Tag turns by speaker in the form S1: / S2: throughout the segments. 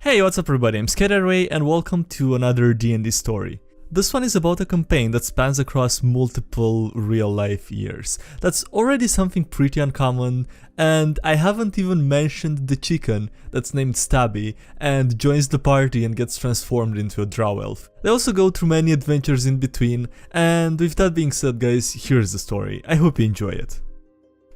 S1: Hey, what's up everybody, I'm SkyDieRay and welcome to another D&D story. This one is about a campaign that spans across multiple real-life years. That's already something pretty uncommon, and I haven't even mentioned the chicken that's named Stabby and joins the party and gets transformed into a drow elf. They also go through many adventures in between, and with that being said guys, here's the story. I hope you enjoy it.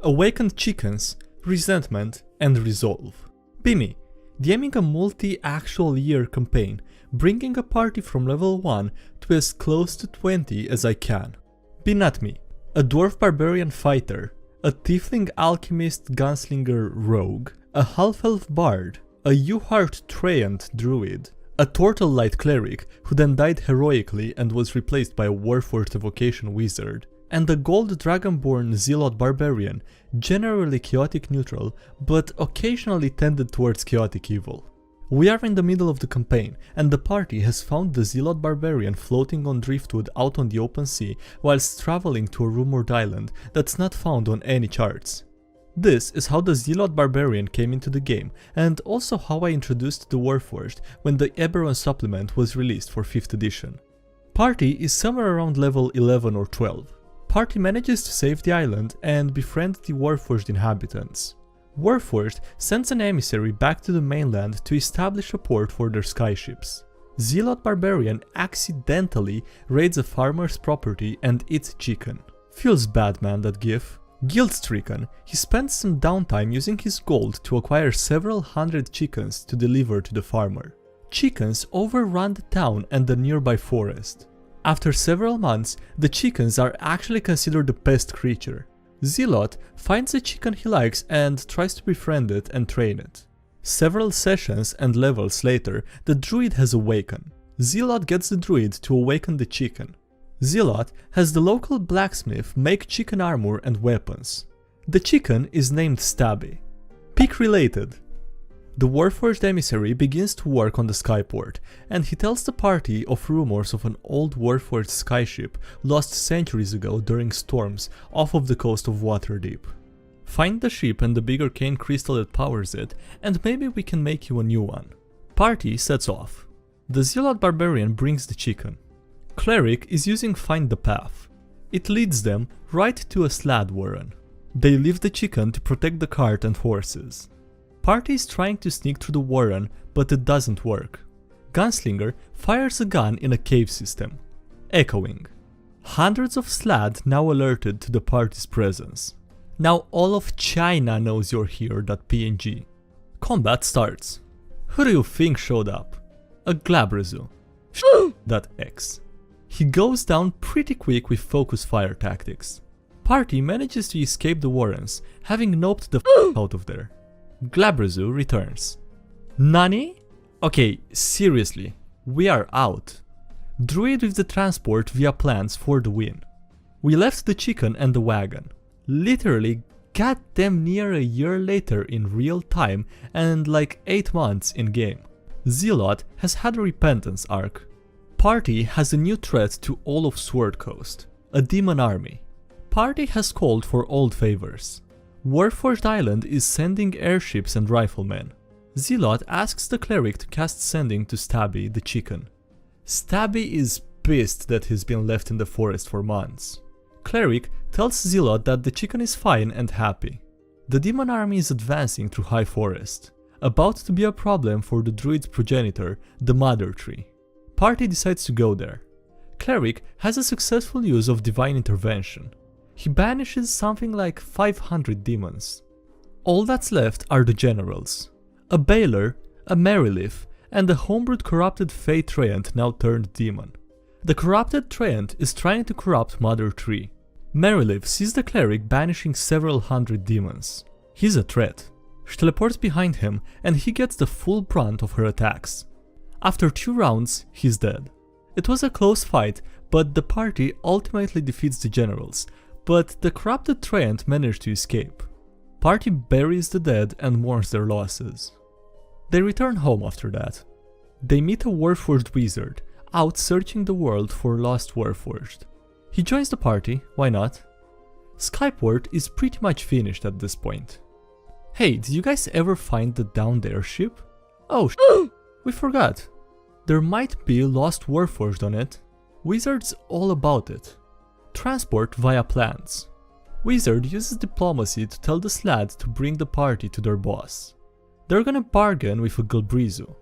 S1: Awakened Chickens, Resentment and Resolve. Bimmy, DMing a multi-actual year campaign, bringing a party from level 1 to as close to 20 as I can. Be not me, a dwarf barbarian fighter, a tiefling alchemist gunslinger rogue, a half-elf bard, a U-heart treant druid, a turtle light cleric who then died heroically and was replaced by a warforged evocation wizard, and a gold dragonborn zealot barbarian, generally chaotic neutral, but occasionally tended towards chaotic evil. We are in the middle of the campaign, and the party has found the zealot barbarian floating on driftwood out on the open sea whilst traveling to a rumored island that's not found on any charts. This is how the zealot barbarian came into the game, and also how I introduced the Warforged when the Eberron supplement was released for 5th edition. Party is somewhere around level 11 or 12. Party manages to save the island and befriend the Warforged inhabitants. Warforged sends an emissary back to the mainland to establish a port for their skyships. Zealot Barbarian accidentally raids a farmer's property and eats chicken. Feels bad, man, that gif. Guilt-stricken, he spends some downtime using his gold to acquire several hundred chickens to deliver to the farmer. Chickens overrun the town and the nearby forest. After several months, the chickens are actually considered a pest creature. Zealot finds a chicken he likes and tries to befriend it and train it. Several sessions and levels later, the druid has awakened. Zealot gets the druid to awaken the chicken. Zealot has the local blacksmith make chicken armor and weapons. The chicken is named Stabby. Peak related. The Warforged emissary begins to work on the skyport, and he tells the party of rumors of an old Warforged skyship lost centuries ago during storms off of the coast of Waterdeep. Find the ship and the big arcane crystal that powers it, and maybe we can make you a new one. Party sets off. The Zealot Barbarian brings the chicken. Cleric is using Find the Path. It leads them right to a slad warren. They leave the chicken to protect the cart and horses. Party is trying to sneak through the warren, but it doesn't work. Gunslinger fires a gun in a cave system. Echoing. Hundreds of slad now alerted to the party's presence. Now all of China knows you're here. .png. Combat starts. Who do you think showed up? A Glabrazu. .x. He goes down pretty quick with focus fire tactics. Party manages to escape the warrens, having noped the out of there. Glabrazu returns. Nani? Okay, seriously, we are out. Druid with the transport via plans for the win. We left the chicken and the wagon. Literally goddamn near a year later in real time and like 8 months in game. Zealot has had a repentance arc. Party has a new threat to all of Sword Coast, a demon army. Party has called for old favors. Warforged Island is sending airships and riflemen. Zealot asks the cleric to cast sending to Stabby the chicken. Stabby is pissed that he's been left in the forest for months. Cleric tells Zealot that the chicken is fine and happy. The demon army is advancing through high forest, about to be a problem for the druid's progenitor, the Mother Tree. Party decides to go there. Cleric has a successful use of divine intervention. He banishes something like 500 demons. All that's left are the generals. A Baylor, a Merilith, and a homebrewed corrupted Fey Treant now turned demon. The corrupted Treant is trying to corrupt Mother Tree. Merilith sees the cleric banishing several hundred demons. He's a threat. She teleports behind him and he gets the full brunt of her attacks. After 2 rounds, he's dead. It was a close fight, but the party ultimately defeats the generals, but the corrupted Treant managed to escape. Party buries the dead and mourns their losses. They return home after that. They meet a Warforged wizard, out searching the world for lost Warforged. He joins the party, why not? Skyport is pretty much finished at this point. Hey, did you guys ever find the downed airship? Oh We forgot. There might be Lost Warforged on it. Wizard's all about it. Transport via plans. Wizard uses diplomacy to tell the Slad to bring the party to their boss. They're gonna bargain with a Galbrizu.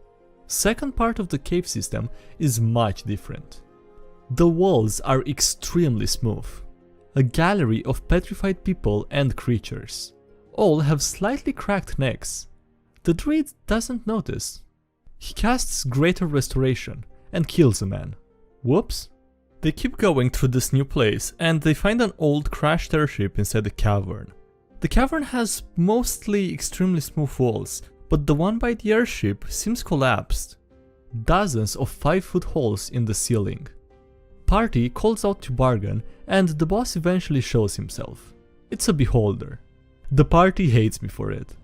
S1: Second part of the cave system is much different. The walls are extremely smooth. A gallery of petrified people and creatures. All have slightly cracked necks. The druid doesn't notice. He casts Greater Restoration and kills a man. Whoops. They keep going through this new place and they find an old crashed airship inside a cavern. The cavern has mostly extremely smooth walls, but the one by the airship seems collapsed. Dozens of 5-foot holes in the ceiling. Party calls out to bargain and the boss eventually shows himself. It's a beholder. The party hates me for it.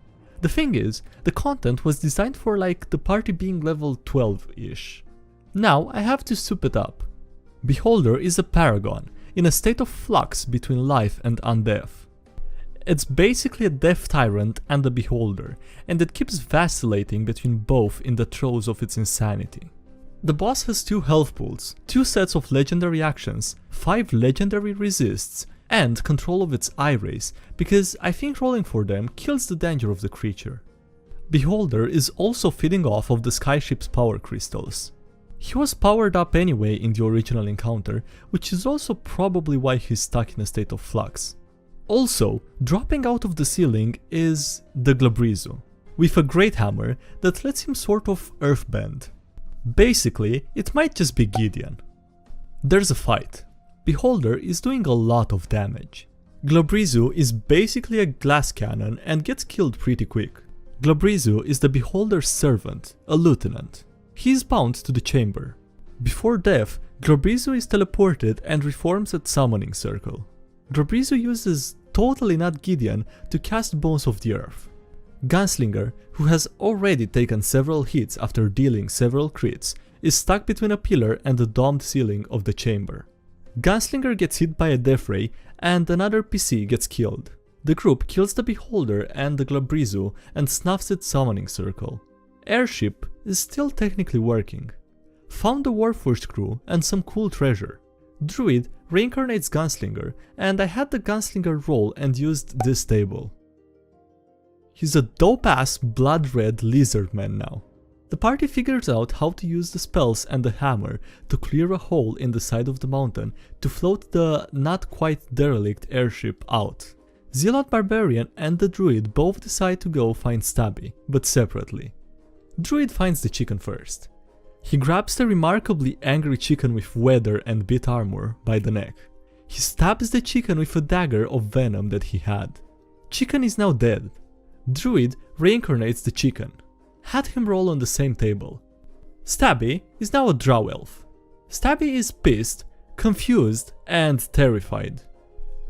S1: The thing is, the content was designed for like the party being level 12-ish. Now I have to soup it up. Beholder is a paragon, in a state of flux between life and undeath. It's basically a death tyrant and a beholder, and it keeps vacillating between both in the throes of its insanity. The boss has 2 health pools, 2 sets of legendary actions, 5 legendary resists, and control of its eye rays, because I think rolling for them kills the danger of the creature. Beholder is also feeding off of the skyship's power crystals. He was powered up anyway in the original encounter, which is also probably why he's stuck in a state of flux. Also, dropping out of the ceiling is the Galbrizu, with a great hammer that lets him sort of earthbend. Basically, it might just be Gideon. There's a fight. Beholder is doing a lot of damage. Galbrizu is basically a glass cannon and gets killed pretty quick. Galbrizu is the Beholder's servant, a lieutenant. He is bound to the chamber. Before death, Galbrizu is teleported and reforms at Summoning Circle. Galbrizu uses totally not Gideon to cast Bones of the Earth. Gunslinger, who has already taken several hits after dealing several crits, is stuck between a pillar and the domed ceiling of the chamber. Gunslinger gets hit by a death ray and another PC gets killed. The group kills the Beholder and the Galbrizu and snuffs its Summoning Circle. Airship is still technically working. Found the Warforged crew and some cool treasure. Druid reincarnates Gunslinger, and I had the Gunslinger roll and used this table. He's a dope-ass blood-red lizard man now. The party figures out how to use the spells and the hammer to clear a hole in the side of the mountain to float the not quite derelict airship out. Zealot Barbarian and the Druid both decide to go find Stabby, but separately. Druid finds the chicken first. He grabs the remarkably angry chicken with weather and bit armor by the neck. He stabs the chicken with a dagger of venom that he had. Chicken is now dead. Druid reincarnates the chicken. Had him roll on the same table. Stabby is now a drow elf. Stabby is pissed, confused, and terrified.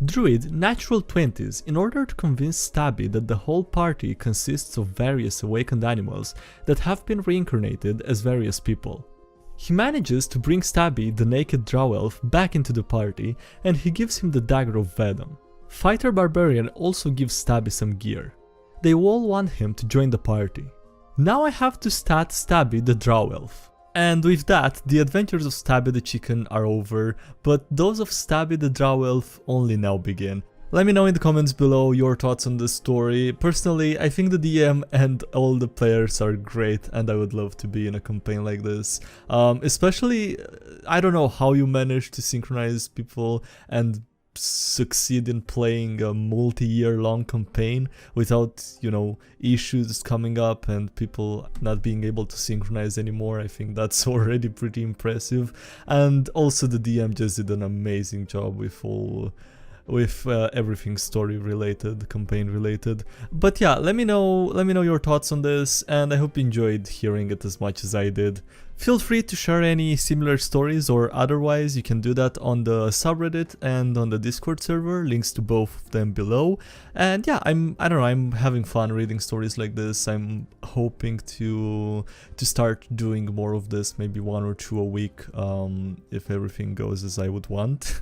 S1: Druid natural 20s in order to convince Stabby that the whole party consists of various awakened animals that have been reincarnated as various people. He manages to bring Stabby, the naked drow elf, back into the party and he gives him the dagger of venom. Fighter Barbarian also gives Stabby some gear. They all want him to join the party. Now I have to stat Stabby the drow elf. And with that, the adventures of Stabby the chicken are over, but those of Stabby the drow elf only now begin. Let me know in the comments below your thoughts on this story. Personally, I think the DM and all the players are great and I would love to be in a campaign like this. Especially, I don't know how you manage to synchronize people and succeed in playing a multi-year long campaign without, you know, issues coming up and people not being able to synchronize anymore. I think that's already pretty impressive. And also the DM just did an amazing job with everything story related, campaign related. But yeah, let me know your thoughts on this, and I hope you enjoyed hearing it as much as I did. Feel free to share any similar stories or otherwise, you can do that on the subreddit and on the Discord server, links to both of them below. And yeah, I don't know, I'm having fun reading stories like this. I'm hoping to start doing more of this, maybe 1 or 2 a week, if everything goes as I would want.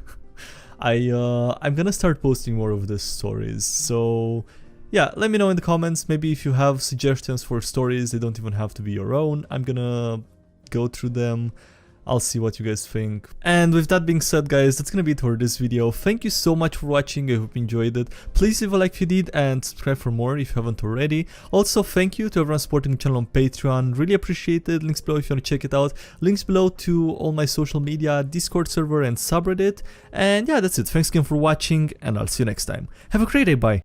S1: I'm gonna start posting more of these stories, so yeah, let me know in the comments. Maybe if you have suggestions for stories, they don't even have to be your own. I'm gonna go through them. I'll see what you guys think. And with that being said, guys, that's gonna be it for this video. Thank you so much for watching. I hope you enjoyed it. Please leave a like if you did and subscribe for more if you haven't already. Also, thank you to everyone supporting the channel on Patreon. Really appreciate it. Links below if you want to check it out. Links below to all my social media, Discord server and subreddit. And yeah, that's it. Thanks again for watching and I'll see you next time. Have a great day. Bye.